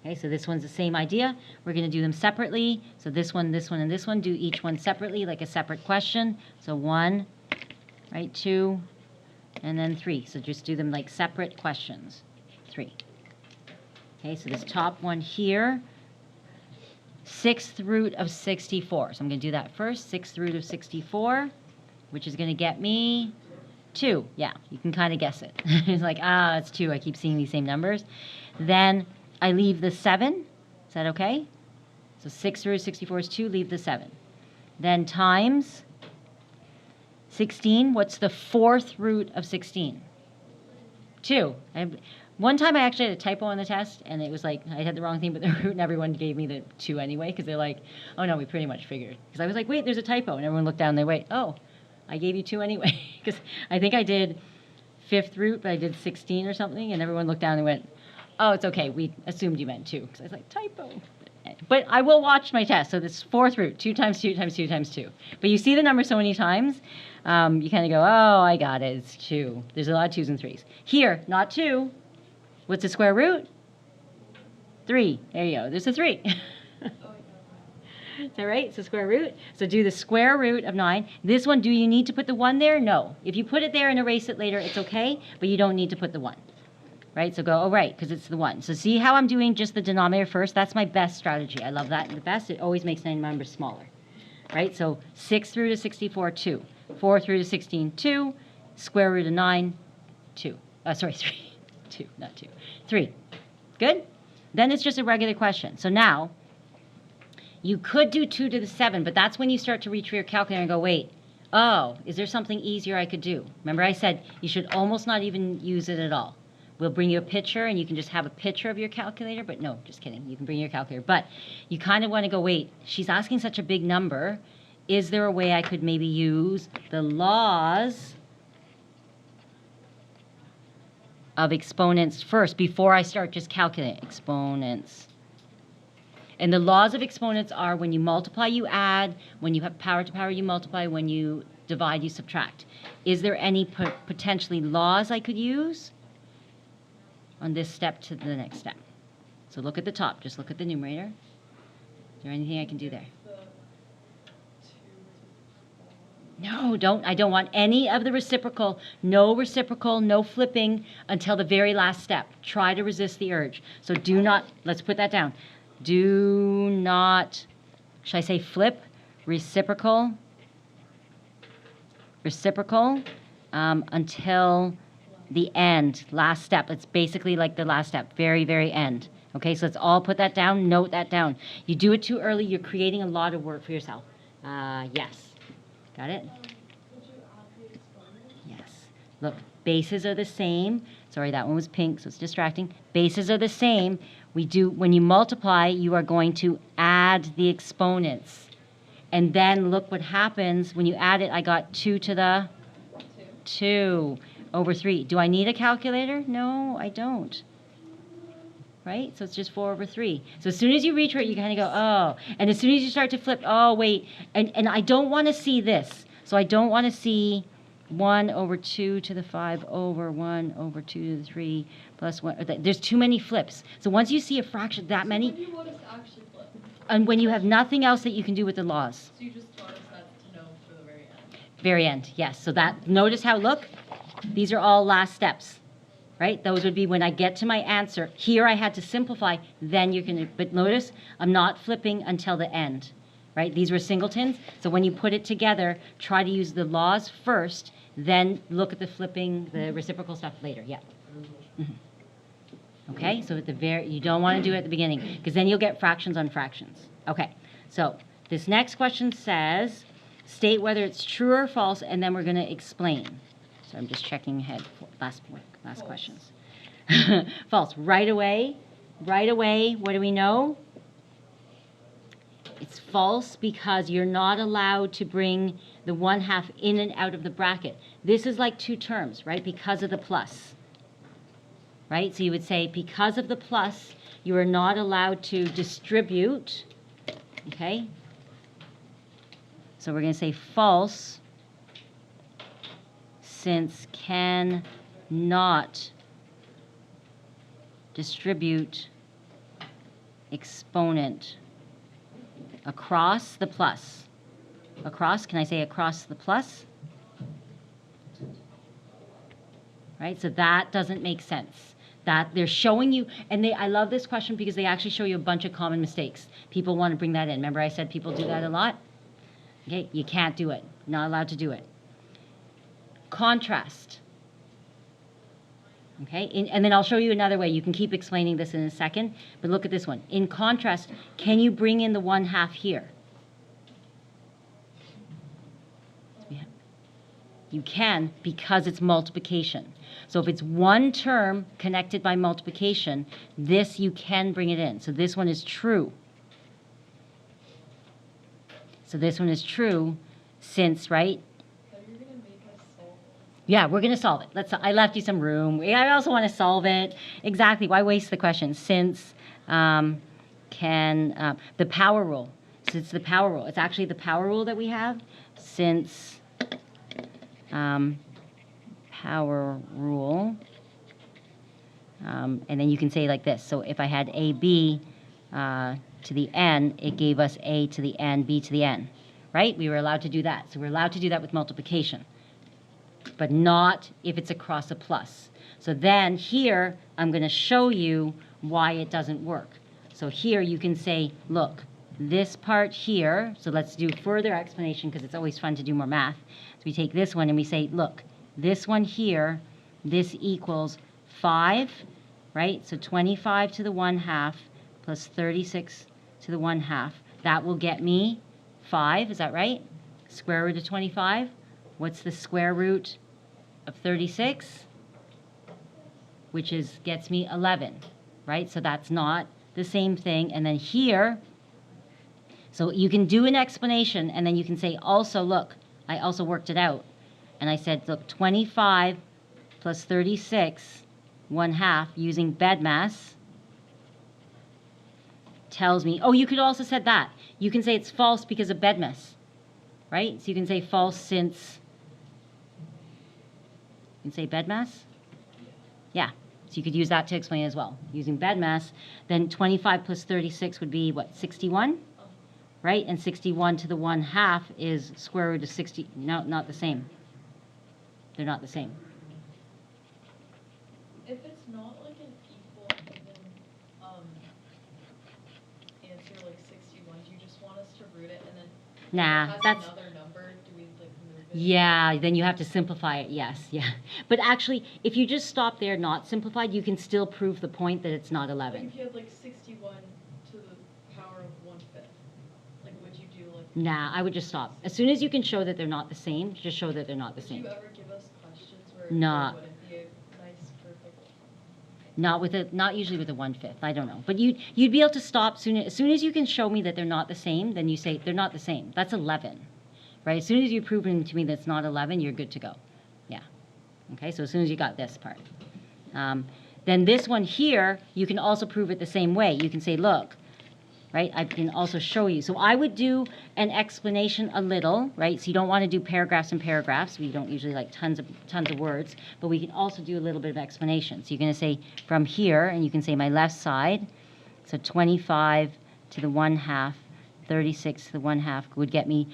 Okay, so this one's the same idea. We're going to do them separately. So this one, and this one, do each one separately, like a separate question. So 1, right, 2, and then 3. So just do them like separate questions. 3. Okay, so this top one here, 6th root of 64. So I'm going to do that first, 6th root of 64, which is going to get me 2. Yeah, you can kind of guess it. It's like, it's 2. I keep seeing these same numbers. Then I leave the 7. Is that okay? So 6 root of 64 is 2. Leave the 7. Then times 16. What's the 4th root of 16? 2. One time I actually had a typo on the test, and it was like I had the wrong thing, but the root, and everyone gave me the 2 anyway, because they're like, oh, no, we pretty much figured. Because I was like, wait, there's a typo. And everyone looked down and they wait, oh, I gave you 2 anyway. Because I think I did 5th root, but I did 16 or something, and everyone looked down and went, oh, it's okay. We assumed you meant 2. Because I was like, typo. But I will watch my test. So this 4th root, 2 times 2 times 2 times 2. But you see the number so many times, you kind of go, oh, I got it. It's 2. There's a lot of 2s and 3s. Here, not 2. What's the square root? 3. There you go. There's a 3. Is that right? It's the square root. So do the square root of 9. This one, do you need to put the 1 there? No. If you put it there and erase it later, it's okay, but you don't need to put the 1. Right? So go, oh, right, because it's the 1. So see how I'm doing just the denominator first? That's my best strategy. I love that. And the best, it always makes 9 numbers smaller. Right? So 6th root of 64, 2. 4th root of 16, 2. Square root of 9, 2. 3. 2, not 2. 3. Good? Then it's just a regular question. So now, you could do 2 to the 7, but that's when you start to reach for your calculator and go, wait, oh, is there something easier I could do? Remember I said you should almost not even use it at all. We'll bring you a picture, and you can just have a picture of your calculator. But no, just kidding. You can bring your calculator. But you kind of want to go, wait, she's asking such a big number. Is there a way I could maybe use the laws of exponents first before I start just calculating exponents? And the laws of exponents are when you multiply, you add. When you have power to power, you multiply. When you divide, you subtract. Is there any potentially laws I could use on this step to the next step? So look at the top. Just look at the numerator. Is there anything I can do there? No, don't. I don't want any of the reciprocal. No reciprocal, no flipping until the very last step. Try to resist the urge. So do not, let's put that down. Do not, should I say flip? Reciprocal until the end, last step. It's basically like the last step, very, very end. Okay, so let's all put that down, note that down. You do it too early, you're creating a lot of work for yourself. Yes. Got it? Yes. Look, bases are the same. Sorry, that one was pink, so it's distracting. Bases are the same. We do, when you multiply, you are going to add the exponents. And then look what happens when you add it. I got 2 to the 2 over 3. Do I need a calculator? No, I don't. Right? So it's just 4 over 3. So as soon as you reach for it, you kind of go, oh. And as soon as you start to flip, oh, wait. And I don't want to see this. So I don't want to see 1 over 2 to the 5 over 1 over 2 to the 3 plus 1. There's too many flips. So once you see a fraction that many. When do you want us to actually flip? And when you have nothing else that you can do with the laws. So you just taught us that to know for the very end. Very end, yes. So that, notice how, look, these are all last steps. Right? Those would be when I get to my answer. Here I had to simplify, then you can, but notice I'm not flipping until the end. Right? These were singletons. So when you put it together, try to use the laws first, then look at the flipping, the reciprocal stuff later. Yeah. Mm-hmm. Okay? So at the very, you don't want to do it at the beginning, because then you'll get fractions on fractions. Okay. So this next question says, state whether it's true or false, and then we're going to explain. So I'm just checking ahead for last questions. False. Right away, what do we know? It's false because you're not allowed to bring the 1/2 in and out of the bracket. This is like 2 terms, right? Because of the plus. Right? So you would say because of the plus, you are not allowed to distribute. Okay? So we're going to say false, since cannot distribute exponent across the plus. Across, can I say across the plus? Right, so that doesn't make sense. That they're showing you, and I love this question because they actually show you a bunch of common mistakes. People want to bring that in. Remember I said people do that a lot? Okay, you can't do it. Not allowed to do it. Contrast. Okay, and then I'll show you another way. You can keep explaining this in a second, but look at this one. In contrast, can you bring in the 1/2 here? Yeah. You can, because it's multiplication. So if it's one term connected by multiplication, this you can bring it in. So this one is true. So this one is true since, right? So you're gonna make us solve Yeah, we're going to solve it. I left you some room. I also want to solve it. Exactly. Why waste the question? Since the power rule. So it's the power rule. It's actually the power rule that we have. Since power rule. And then you can say like this. So if I had AB to the n, it gave us A to the n, B to the n. Right? We were allowed to do that. So we're allowed to do that with multiplication, but not if it's across a plus. So then here, I'm going to show you why it doesn't work. So here you can say, look, this part here, so let's do further explanation because it's always fun to do more math. So we take this one and we say, look, this one here, this equals 5, right? So 25 to the 1/2 plus 36 to the 1/2. That will get me 5, is that right? Square root of 25. What's the square root of 36? Which gets me 11, right? So that's not the same thing. And then here, so you can do an explanation and then you can say also, look, I also worked it out. And I said, look, 25 plus 36, 1/2, using BEDMAS, tells me, oh, you could also said that. You can say it's false because of BEDMAS, right? So you can say false since, you can say BEDMAS? Yeah, so you could use that to explain as well. Using BEDMAS, then 25 plus 36 would be, what, 61? Right? And 61 to the 1/2 is square root of 60. No, not the same. They're not the same. If it's not like an equal even answer like 61, do you just want us to root it and then Nah, if it has that's... another number, do we like move it? Yeah, then you have to simplify it, yes, yeah. But actually, if you just stop there, not simplified, you can still prove the point that it's not Like 11. if you had like 61 to the power of 1/5, like would you do like? Nah, I would just stop. As soon as you can show that they're not the same, just show that they're not the Would same. you ever give us questions where Nah. there wouldn't be a nice perfect? Not usually with a 1/5. I don't know, but you'd be able to stop as soon as you can show me that they're not the same. Then you say they're not the same. That's 11, right? As soon as you've proven to me that's not 11, you're good to go. Yeah. Okay. So as soon as you got this part, then this one here, you can also prove it the same way. You can say, look, right? I can also show you. So I would do an explanation a little, right? So you don't want to do paragraphs and paragraphs. We don't usually like tons of words, but we can also do a little bit of explanation. So you're going to say from here, and you can say my left side. So 25 to the 1/2, 36 to the 1/2 would get me,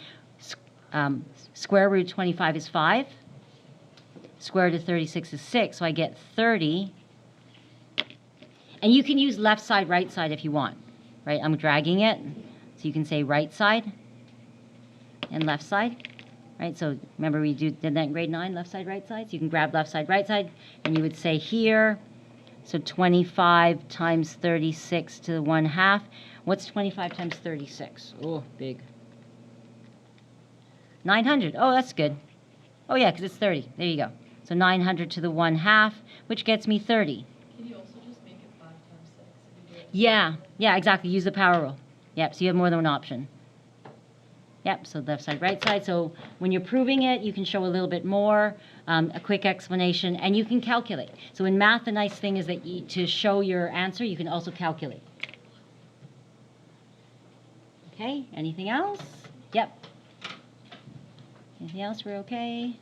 square root of 25 is 5. Square root of 36 is 6, so I get 30. And you can use left side, right side if you want. Right, I'm dragging it, so you can say right side and left side, right? So remember we did that in grade 9, left side, right side. So you can grab left side, right side, and you would say here, so 25 times 36 to the 1/2. What's 25 times 36? Oh, big. 900. Oh, that's good. Oh, yeah, because it's 30. There you go. So 900 to the 1/2, which gets me 30. Can you also just make it 5 times 6 if you do it? Yeah, exactly. Use the power rule. Yep, so you have more than one option. Yep, so left side, right side. So when you're proving it, you can show a little bit more, a quick explanation, and you can calculate. So in math, the nice thing is that to show your answer, you can also calculate. Okay, anything else? Yep. Anything else? We're okay?